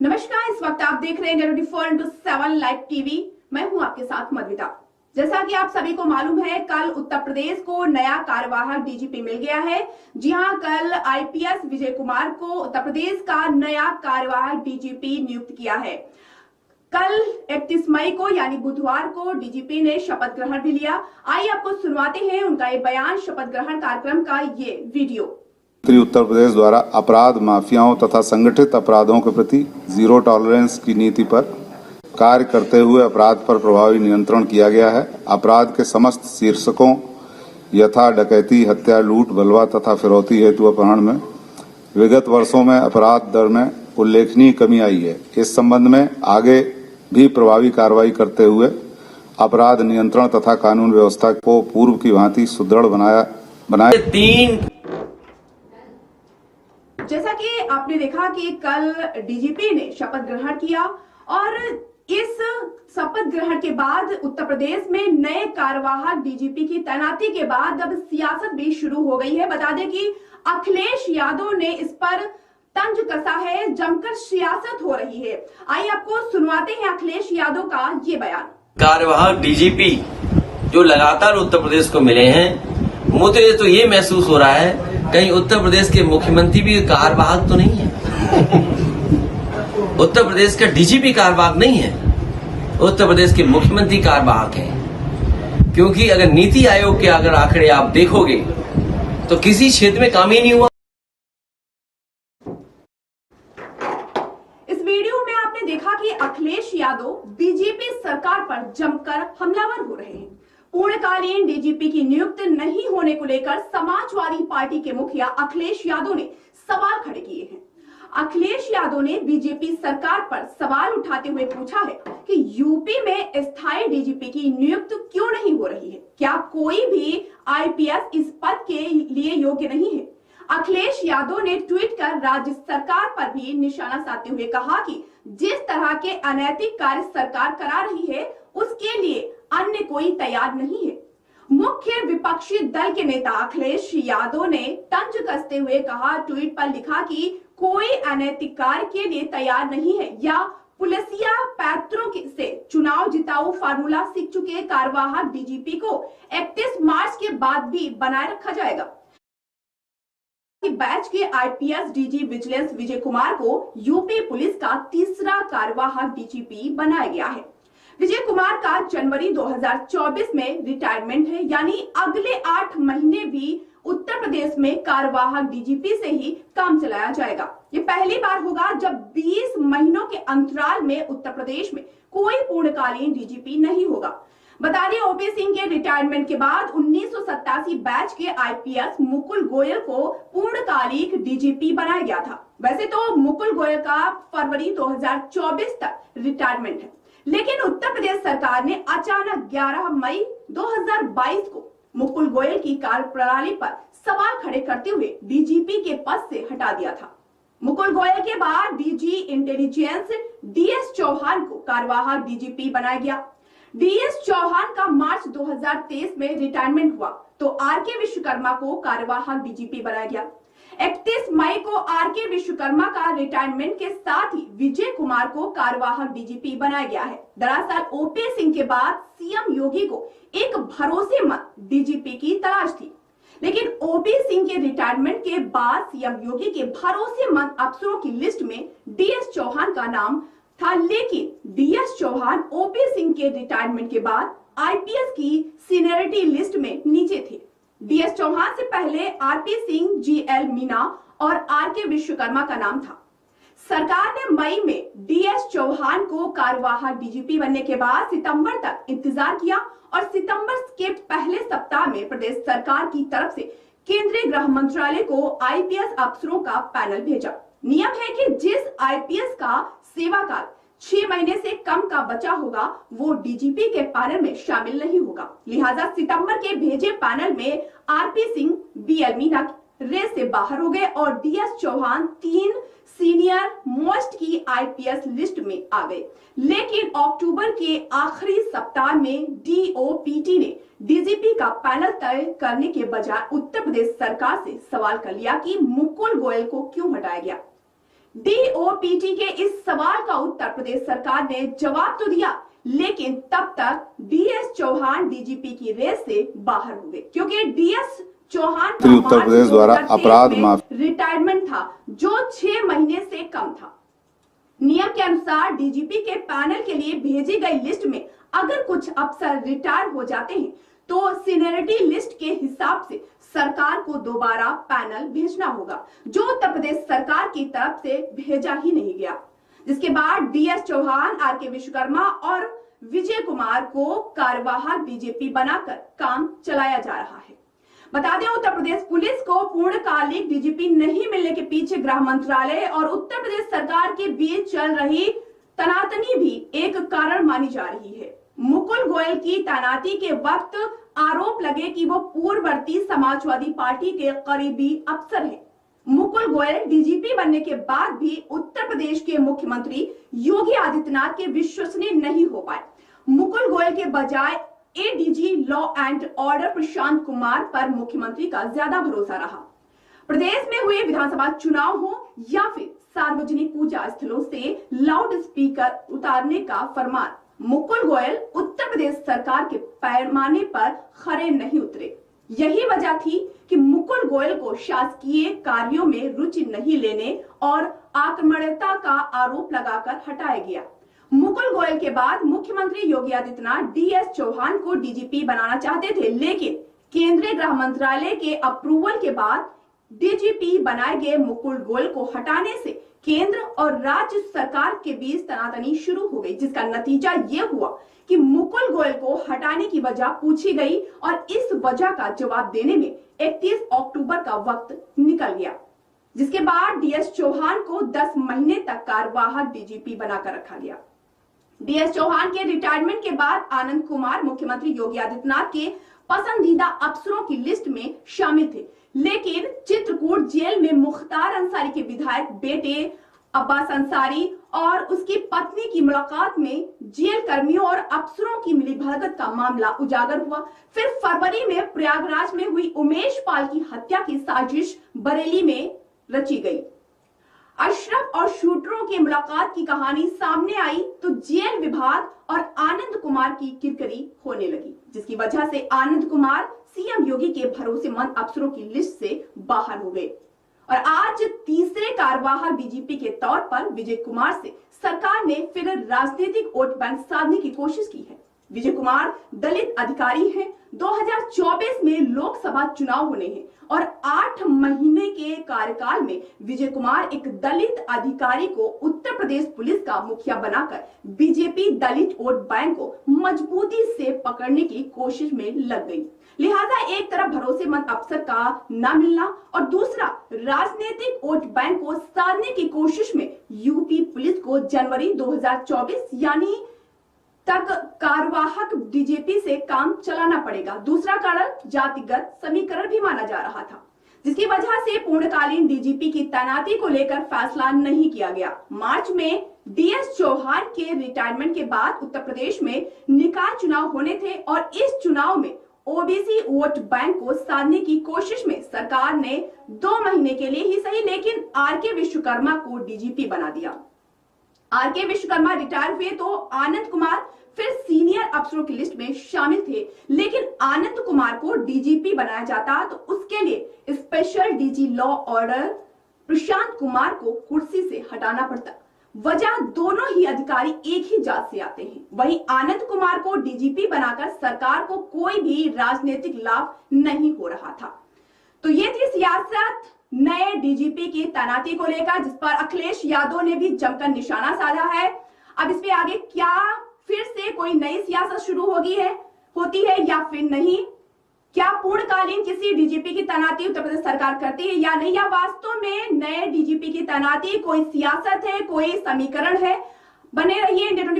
नमस्कार, इस वक्त आप देख रहे हैं 24x7 लाइव टीवी। मैं हूं आपके साथ मधुमिता। जैसा कि आप सभी को मालूम है, कल उत्तर प्रदेश को नया कार्यवाहक डीजीपी मिल गया है। जी हां, कल आईपीएस विजय कुमार को उत्तर प्रदेश का नया कार्यवाहक डीजीपी नियुक्त किया है। कल 31 मई को यानी बुधवार को डीजीपी ने शपथ ग्रहण भी लिया। आइए आपको सुनवाते हैं उनका ये बयान, शपथ ग्रहण कार्यक्रम का ये वीडियो। उत्तर प्रदेश द्वारा अपराध माफियाओं तथा संगठित अपराधों के प्रति जीरो टॉलरेंस की नीति पर कार्य करते हुए अपराध पर प्रभावी नियंत्रण किया गया है। अपराध के समस्त शीर्षकों यथा डकैती, हत्या, लूट, बलवा तथा फिरौती हेतु अपहरण में विगत वर्षों में अपराध दर में उल्लेखनीय कमी आई है। इस संबंध में आगे भी प्रभावी कार्रवाई करते हुए अपराध नियंत्रण तथा कानून व्यवस्था को पूर्व की भांति सुदृढ़ बनाया। जैसा कि आपने देखा कि कल डीजीपी ने शपथ ग्रहण किया और इस शपथ ग्रहण के बाद उत्तर प्रदेश में नए कार्यवाहक डीजीपी की तैनाती के बाद अब सियासत भी शुरू हो गई है। बता दें कि अखिलेश यादव ने इस पर तंज कसा है, जमकर सियासत हो रही है। आइए आपको सुनवाते हैं अखिलेश यादव का ये बयान। कार्यवाहक डीजीपी जो लगातार उत्तर प्रदेश को मिले हैं, मुझे तो ये महसूस हो रहा है कहीं उत्तर प्रदेश के मुख्यमंत्री भी कार्यवाहक तो नहीं है। उत्तर प्रदेश का डीजीपी कार्यवाहक नहीं है, उत्तर प्रदेश के मुख्यमंत्री कार्यवाहक है। क्योंकि अगर नीति आयोग के अगर आंकड़े आप देखोगे तो किसी क्षेत्र में काम ही नहीं हुआ। इस वीडियो में आपने देखा कि अखिलेश यादव बीजेपी सरकार पर जमकर हमलावर हो रहे हैं। पूर्णकालीन डीजीपी की नियुक्ति नहीं होने को लेकर समाजवादी पार्टी के मुखिया अखिलेश यादव ने सवाल खड़े किए हैं। अखिलेश यादव ने बीजेपी सरकार पर सवाल उठाते हुए पूछा है कि यूपी में स्थायी डीजीपी की नियुक्ति क्यों नहीं हो रही है? क्या कोई भी आईपीएस इस पद के लिए योग्य नहीं है? अखिलेश यादव ने ट्वीट कर राज्य सरकार पर भी निशाना साधते हुए कहा कि जिस तरह के अनैतिक कार्य सरकार करा रही है उसके लिए अन्य कोई तैयार नहीं है। मुख्य विपक्षी दल के नेता अखिलेश यादव ने तंज कसते हुए कहा, ट्वीट पर लिखा कि कोई अनैतिक कार्य के लिए तैयार नहीं है या पुलिसिया पैत्रों से चुनाव जिताऊ फार्मूला सीख चुके कार्यवाहक डीजीपी को 31 मार्च के बाद भी बनाए रखा जाएगा। बैच के IPS DG vigilance Vijay Kumar को यूपी पुलिस का तीसरा कार्यवाहक डीजीपी बनाया गया है। विजय कुमार का जनवरी 2024 में रिटायरमेंट है, यानी अगले 8 महीने भी उत्तर प्रदेश में कार्यवाहक डीजीपी से ही काम चलाया जाएगा। ये पहली बार होगा जब 20 महीनों के अंतराल में उत्तर प्रदेश में कोई पूर्णकालीन डीजीपी नहीं होगा। बता दें, ओपी सिंह के रिटायरमेंट के बाद 1987 बैच के आईपीएस मुकुल गोयल को पूर्णकालिक डीजीपी बनाया गया था। वैसे तो मुकुल गोयल का फरवरी 2024 तक रिटायरमेंट है, लेकिन उत्तर प्रदेश सरकार ने अचानक 11 मई 2022 को मुकुल गोयल की कार्यप्रणाली पर सवाल खड़े करते हुए डीजीपी के पद से हटा दिया था। मुकुल गोयल के बाद डीजी इंटेलिजेंस डीएस चौहान को कार्यवाहक डीजीपी बनाया गया। डीएस चौहान का मार्च 2023 में रिटायरमेंट हुआ तो आरके विश्वकर्मा को कार्यवाहक डीजीपी बनाया गया। 31 मई को आरके विश्वकर्मा का रिटायरमेंट के साथ ही विजय कुमार को कार्यवाहक डीजीपी बनाया गया है। दरअसल ओपी सिंह के बाद सीएम योगी को एक भरोसेमंद डीजीपी की तलाश थी, लेकिन ओपी सिंह के रिटायरमेंट के बाद सीएम योगी के भरोसेमंद अफसरों की लिस्ट में डीएस चौहान का नाम था, लेकिन डीएस चौहान ओपी सिंह के रिटायरमेंट के बाद आईपीएस की सीनियरिटी लिस्ट में नीचे थे। डीएस चौहान से पहले आरपी सिंह, जीएल मीना और आरके विश्वकर्मा का नाम था। सरकार ने मई में डीएस चौहान को कार्यवाहक डीजीपी बनने के बाद सितंबर तक इंतजार किया और सितंबर के पहले सप्ताह में प्रदेश सरकार की तरफ से केंद्रीय गृह मंत्रालय को आईपीएस अफसरों का पैनल भेजा। नियम है कि जिस आईपीएस का सेवा काल 6 महीने से कम का बचा होगा वो डीजीपी के पैनल में शामिल नहीं होगा। लिहाजा सितंबर के भेजे पैनल में RP Singh, BL Meena race से बाहर हो गए और डीएस चौहान 3 सीनियर मोस्ट की आईपीएस लिस्ट में आ गए। लेकिन अक्टूबर के आखिरी सप्ताह में डीओपीटी ने डीजीपी का पैनल तय करने के बजाय उत्तर प्रदेश सरकार से सवाल कर लिया कि मुकुल गोयल को क्यों हटाया गया। डीओपीटी के इस सवाल का उत्तर प्रदेश सरकार ने जवाब तो दिया, लेकिन तब तक डीएस चौहान डीजीपी की रेस से बाहर हुए, क्योंकि डीएस चौहान का उत्तर प्रदेश द्वारा अपराध माफिया रिटायरमेंट था जो 6 महीने से कम था। नियम के अनुसार डीजीपी के पैनल के लिए भेजी गई लिस्ट में अगर कुछ अफसर रिटायर हो जाते हैं तो सीनियरिटी लिस्ट के हिसाब से सरकार को दोबारा पैनल भेजना होगा, जो उत्तर प्रदेश सरकार की तरफ से भेजा ही नहीं गया। जिसके बाद डीएस चौहान, आरके विश्वकर्मा और विजय कुमार को कार्यवाहक डीजीपी बनाकर काम चलाया जा रहा है। बता दें, उत्तर प्रदेश पुलिस को पूर्णकालिक डीजीपी नहीं मिलने के पीछे गृह मंत्रालय और उत्तर प्रदेश सरकार के बीच चल रही तनातनी भी एक कारण मानी जा रही है। मुकुल गोयल की तैनाती के वक्त आरोप लगे कि वो पूर्ववर्ती समाजवादी पार्टी के करीबी अफसर हैं। मुकुल गोयल डीजीपी बनने के बाद भी उत्तर प्रदेश के मुख्यमंत्री योगी आदित्यनाथ के विश्वसनीय नहीं हो पाए। मुकुल गोयल के बजाय ADG law and order Prashant Kumar पर मुख्यमंत्री का ज्यादा भरोसा रहा। प्रदेश में हुए विधानसभा चुनाव हो या फिर सार्वजनिक पूजा स्थलों से लाउड स्पीकर उतारने का फरमान, मुकुल गोयल उत्तर प्रदेश सरकार के पैमाने पर खरे नहीं उतरे। यही वजह थी कि मुकुल गोयल को शासकीय कार्यों में रुचि नहीं लेने और आक्रमणता का आरोप लगाकर हटाया गया। मुकुल गोयल के बाद मुख्यमंत्री योगी आदित्यनाथ डीएस चौहान को डीजीपी बनाना चाहते थे, लेकिन केंद्रीय गृह मंत्रालय के अप्रूवल के बाद डीजीपी बनाए गए मुकुल गोयल को हटाने से केंद्र और राज्य सरकार के बीच तनातनी शुरू हो गई, जिसका नतीजा ये हुआ कि मुकुल गोयल को हटाने की वजह पूछी गई और इस वजह का जवाब देने में 31 अक्टूबर का वक्त निकल गया। जिसके बाद डीएस चौहान को 10 महीने तक कार्यवाहक डीजीपी बनाकर रखा गया। डीएस चौहान के रिटायरमेंट के बाद आनंद कुमार मुख्यमंत्री योगी आदित्यनाथ के पसंदीदा अफसरों की लिस्ट में शामिल थे, लेकिन चित्रकूट जेल में मुख्तार अंसारी के विधायक बेटे अब्बास अंसारी और उसकी पत्नी की मुलाकात में जेल कर्मियों और अफसरों की मिलीभगत का मामला उजागर हुआ। फिर फरवरी में प्रयागराज में हुई उमेश पाल की हत्या की साजिश बरेली में रची गई। अशरफ और शूटरों की मुलाकात की कहानी सामने आई तो जेल विभाग और आनंद कुमार की किरकिरी होने लगी, जिसकी वजह से आनंद कुमार सीएम योगी के भरोसेमंद अफसरों की लिस्ट से बाहर हो गए और आज तीसरे कार्यवाहक डीजीपी के तौर पर विजय कुमार से सरकार ने फिर राजनीतिक वोट बैंक साधने की कोशिश की है। विजय कुमार दलित अधिकारी हैं। 2024 में लोकसभा चुनाव होने हैं और 8 महीने के कार्यकाल में विजय कुमार एक दलित अधिकारी को उत्तर प्रदेश पुलिस का मुखिया बनाकर बीजेपी दलित वोट बैंक को मजबूती से पकड़ने की कोशिश में लग गई। लिहाजा एक तरफ भरोसेमंद अफसर का न मिलना और दूसरा राजनीतिक वोट बैंक को साधने की कोशिश में यूपी पुलिस को जनवरी 2024 यानी तक कार्यवाहक डीजीपी से काम चलाना पड़ेगा। दूसरा कारण जातिगत समीकरण भी माना जा रहा था, जिसकी वजह से पूर्णकालीन डीजीपी की तैनाती को लेकर फैसला नहीं किया गया। मार्च में डीएस चौहान के रिटायरमेंट के बाद उत्तर प्रदेश में निकाय चुनाव होने थे और इस चुनाव में ओबीसी वोट बैंक को साधने की कोशिश में सरकार ने 2 महीने के लिए ही सही, लेकिन आरके विश्वकर्मा को डीजीपी बना दिया। आरके विश्वकर्मा रिटायर हुए तो आनंद कुमार फिर सीनियर अफसरों की लिस्ट में शामिल थे, लेकिन आनंद कुमार को डीजीपी बनाया जाता तो उसके लिए special DG law order Prashant Kumar को कुर्सी से हटाना पड़ता। वजह दोनों ही अधिकारी एक ही जात से आते हैं। वहीं आनंद कुमार को डीजीपी बनाकर सरकार को कोई भी राजनीतिक लाभ नहीं हो रहा था। तो ये थी सियासत नए डीजीपी की तैनाती को लेकर, जिस पर अखिलेश यादव ने भी जमकर निशाना साधा है। अब इस पे आगे क्या फिर से कोई नई सियासत शुरू होती है या फिर नहीं, क्या पूर्णकालीन किसी डीजीपी की तैनाती उत्तर प्रदेश सरकार करती है या नहीं, या वास्तव में नए डीजीपी की तैनाती कोई सियासत है, कोई समीकरण है। बने रहिए इंडिया 24